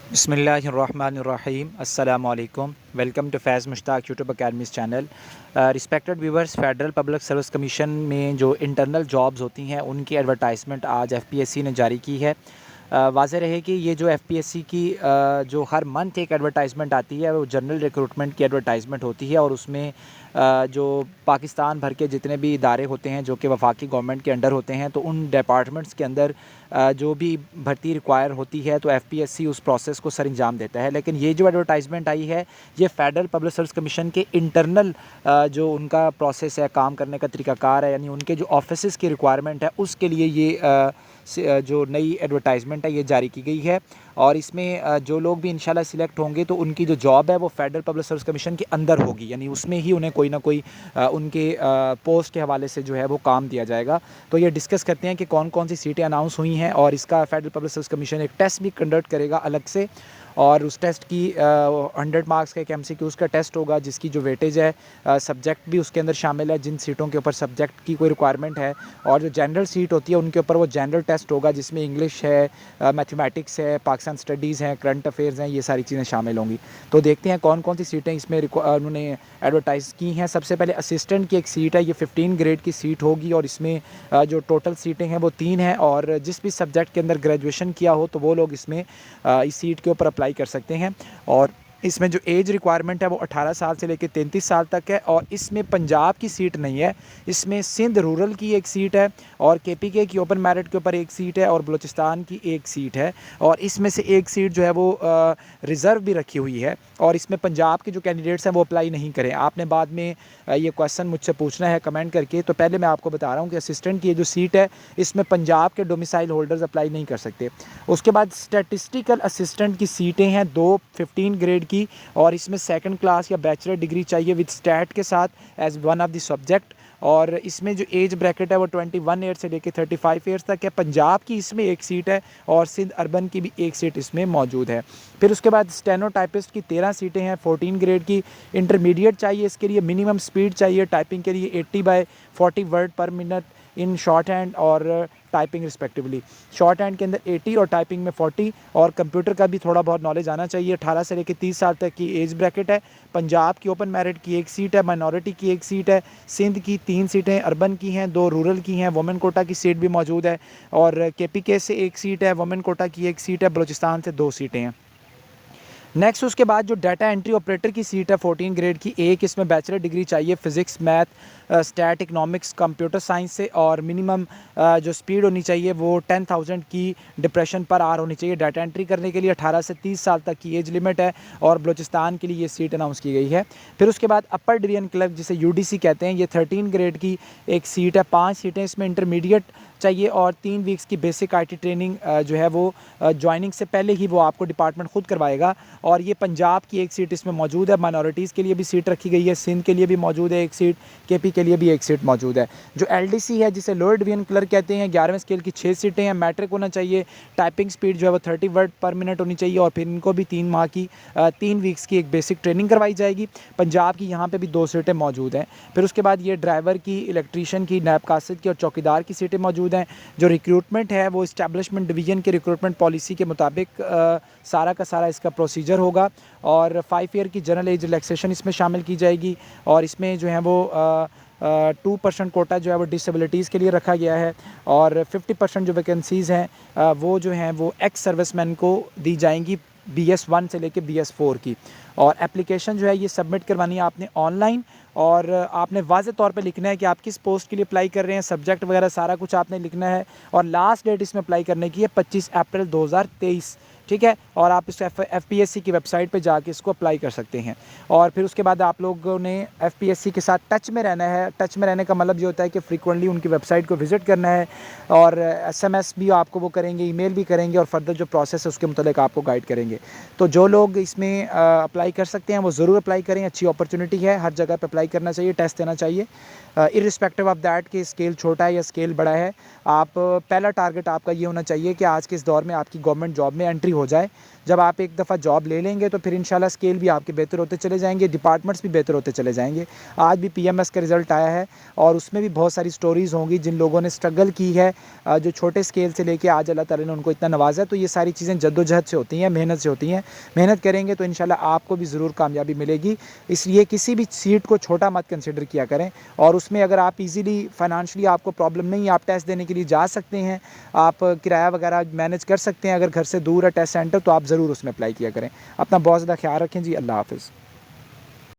बिस्मिल्लाहिर्रहमानिर्रहीम अस्सलामु अलैकुम। Welcome to Faiz Mushtaq YouTube academy's चैनल। Respected viewers, federal public service commission में जो इंटरनल जॉब्स होती हैं उनकी एडवर्टाइजमेंट आज एफपीएससी ने जारी की है। वाज़ेह रहे कि ये जो एफपीएससी की जो हर मंथ एक एडवर्टाइजमेंट आती है वो जनरल रिक्रूटमेंट की एडवर्टाइजमेंट होती है और उसमें जो पाकिस्तान भर के जितने भी इदारे होते हैं जो कि वफाकी गवर्नमेंट के अंडर होते हैं, तो उन डिपार्टमेंट्स के अंदर जो भी भर्ती रिक्वायर होती है तो एफपीएससी उस प्रोसेस को सर अंजाम देता है। लेकिन ये जो एडवर्टाइजमेंट आई है ये फेडरल पब्लिक सर्विस कमीशन के इंटरनल जो उनका प्रोसेस है, काम करने का तरीकाकार है, यानी उनके जो ऑफिस की रिक्वायरमेंट है उसके लिए ये जो नई एडवर्टाइजमेंट है ये जारी की गई है। और इसमें जो लोग भी इंशाल्लाह सिलेक्ट होंगे तो उनकी जो जॉब है वो फेडरल पब्लिक सर्विस कमीशन के अंदर होगी, यानी उसमें ही उन्हें कोई ना कोई उनके पोस्ट के हवाले से जो है वो काम दिया जाएगा। तो ये डिस्कस करते हैं कि कौन कौन सी सीटें अनाउंस हुई हैं, और इसका फेडरल पब्लिक सर्विस कमीशन एक टेस्ट भी कंडक्ट करेगा अलग से, और उस टेस्ट की 100 मार्क्स का एक एमसीक्यूज़ का टेस्ट होगा जिसकी जो वेटेज है सब्जेक्ट भी उसके अंदर शामिल है, जिन सीटों के ऊपर सब्जेक्ट की कोई रिक्वायरमेंट है। और जो जनरल सीट होती है उनके ऊपर वो जनरल टेस्ट होगा जिसमें इंग्लिश है, मैथमेटिक्स है, पाकिस्तान स्टडीज़ हैं, करंट अफेयर्स हैं, ये सारी चीज़ें शामिल होंगी। तो देखते हैं कौन कौन सी सीटें इसमें उन्होंने एडवर्टाइज़ की हैं। सबसे पहले असिस्टेंट की एक सीट है, ये 15 ग्रेड की सीट होगी और इसमें जो टोटल सीटें हैं वो 3 हैं, और जिस भी सब्जेक्ट के अंदर ग्रेजुएशन किया हो तो वो लोग इसमें इस सीट के ऊपर अप्लाई कर सकते हैं। और इसमें जो एज रिक्वायरमेंट है वो 18 साल से लेकर 33 साल तक है, और इसमें पंजाब की सीट नहीं है, इसमें सिंध रूरल की एक सीट है, और केपीके की ओपन मेरिट के ऊपर एक सीट है, और बलूचिस्तान की एक सीट है, और इसमें से एक सीट जो है वो रिज़र्व भी रखी हुई है। और इसमें पंजाब के जो कैंडिडेट्स हैं वो अप्लाई नहीं करें। आपने बाद में ये क्वेश्चन मुझसे पूछना है कमेंट करके, तो पहले मैं आपको बता रहा हूँ कि असिस्टेंट की ये जो सीट है इसमें पंजाब के डोमिसाइल होल्डर्स अप्लाई नहीं कर सकते। उसके बाद स्टैटिस्टिकल असिस्टेंट की सीटें हैं 2 15 ग्रेड की, और इसमें सेकंड क्लास या बैचलर डिग्री चाहिए विद स्टैट के साथ as one of the subject. और इसमें जो एज ब्रैकेट है वो 21 ईयर से लेकर 35 ईयर्स तक है। पंजाब की इसमें एक सीट है और सिंध अर्बन की भी एक सीट इसमें मौजूद है। फिर उसके बाद स्टेनोटाइपिस्ट की 13 सीटें हैं 14 ग्रेड की। इंटरमीडिएट चाहिए, इसके लिए मिनिमम स्पीड चाहिए टाइपिंग के लिए 80/40 वर्ड पर मिनट इन शॉर्ट हैंड और टाइपिंग रिस्पेक्टिवली। शॉर्ट हैंड के अंदर 80 और टाइपिंग में 40, और कंप्यूटर का भी थोड़ा बहुत नॉलेज आना चाहिए। 18 से लेकर 30 साल तक की एज ब्रैकेट है। पंजाब की ओपन मेरिट की एक सीट है, माइनॉरिटी की एक सीट है, सिंध की 3 सीटें अर्बन की हैं, 2 रूरल की हैं, वुमेन कोटा की सीट भी मौजूद है, और केपीके से एक सीट है, वुमेन कोटा की एक सीट है, बलूचिस्तान से 2 सीटें हैं। नेक्स्ट उसके बाद जो डाटा एंट्री ऑपरेटर की सीट है 14 ग्रेड की, एक इसमें बैचलर डिग्री चाहिए physics, math, stat, economics, computer science से, और मिनिमम जो स्पीड होनी चाहिए वो 10,000 की डिप्रेशन पर आवर होनी चाहिए। डाटा एंट्री करने के लिए 18 से 30 साल तक की एज लिमिट है, और बलूचिस्तान के लिए ये सीट अनाउंस की गई है। फिर उसके बाद अपर डिवीजन क्लर्क जिसे यूडीसी कहते हैं, ये 13 ग्रेड की एक सीट है, 5 सीटें इसमें इंटरमीडिएट चाहिए, और 3 वीक्स की बेसिक आईटी ट्रेनिंग जो है वो ज्वाइनिंग से पहले ही वो आपको डिपार्टमेंट खुद करवाएगा। और ये पंजाब की एक सीट इसमें मौजूद है, माइनॉरिटीज़ के लिए भी सीट रखी गई है, सिंध के लिए भी मौजूद है एक सीट, केपी के लिए भी एक सीट मौजूद है। जो एलडीसी है जिसे लोअर डिवीजन क्लर्क कहते हैं, 11वें स्केल की 6 सीटें हैं, मैट्रिक होना चाहिए, टाइपिंग स्पीड जो है वो 30 वर्ड पर मिनट होनी चाहिए, और फिर इनको भी 3 माह की 3 वीक्स की एक बेसिक ट्रेनिंग करवाई जाएगी। पंजाब की यहाँ पर भी 2 सीटें मौजूद हैं। फिर उसके बाद ये ड्राइवर की, इलेक्ट्रीशियन की, नैब कासिद की और चौकीदार की सीटें मौजूद हैं। जो रिक्रूटमेंट है वो इस्टेब्लिशमेंट डिवीज़न के रिक्रूटमेंट पॉलिसी के मुताबिक सारा का सारा इसका प्रोसीजर होगा, और 5 ईयर की जनरल एज रिलैक्सेशन इसमें शामिल की जाएगी, और इसमें जो है वो 2% कोटा जो है वो डिसेबिलिटीज़ के लिए रखा गया है, और 50% जो वैकेंसीज़ हैं वो जो हैं वो एक्स सर्विसमैन को दी जाएंगी BS1 से लेके BS4 की। और एप्लीकेशन जो है ये सबमिट करवानी है आपने ऑनलाइन, और आपने वाज़े तौर पे लिखना है कि आप किस पोस्ट के लिए अप्लाई कर रहे हैं, सब्जेक्ट वगैरह सारा कुछ आपने लिखना है, और लास्ट डेट इसमें अप्लाई करने की है 25 अप्रैल 2023, ठीक है। और आप इस एफपीएससी की वेबसाइट पे जाके इसको अप्लाई कर सकते हैं। और फिर उसके बाद आप लोगों ने एफपीएससी के साथ टच में रहना है। टच में रहने का मतलब ये होता है कि फ्रीक्वेंटली उनकी वेबसाइट को विज़िट करना है, और एसएमएस भी आपको वो करेंगे, ईमेल भी करेंगे, और फर्दर जो प्रोसेस है उसके मुताबिक आपको गाइड करेंगे। तो जो लोग इसमें अप्लाई कर सकते हैं वो ज़रूर अप्लाई करें, अच्छी अपॉर्चुनिटी है, हर जगह पर अप्लाई अप्लाई करना चाहिए, टेस्ट देना चाहिए इर्रिस्पेक्टिव ऑफ दैट कि स्केल छोटा है या स्केल बड़ा है। आप पहला टारगेट आपका ये होना चाहिए कि आज के इस दौर में आपकी गवर्नमेंट जॉब में एंट्री हो जाए। जब आप एक दफ़ा जॉब ले लेंगे तो फिर इंशाल्लाह स्केल भी आपके बेहतर होते चले जाएंगे, डिपार्टमेंट्स भी बेहतर होते चले जाएंगे। आज भी पीएमएस का रिज़ल्ट आया है और उसमें भी बहुत सारी स्टोरीज़ होंगी जिन लोगों ने स्ट्रगल की है, जो छोटे स्केल से लेके आज अल्लाह ताला ने उनको इतना नवाजा है। तो ये सारी चीज़ें जद्दोजहद से होती हैं, मेहनत से होती हैं। मेहनत करेंगे तो इंशाल्लाह आपको भी ज़रूर कामयाबी मिलेगी। इसलिए किसी भी सीट को छोटा मत कंसिडर किया करें और उसमें अगर आप इजीली फाइनेंशियली आपको प्रॉब्लम नहीं है, आप टेस्ट देने के लिए जा सकते हैं, आप किराया वगैरह मैनेज कर सकते हैं, अगर घर से दूर है टेस्ट सेंटर तो आप ज़रूर उसमें अप्लाई किया करें। अपना बहुत ज़्यादा ख्याल रखें जी। अल्लाह हाफ़िज़।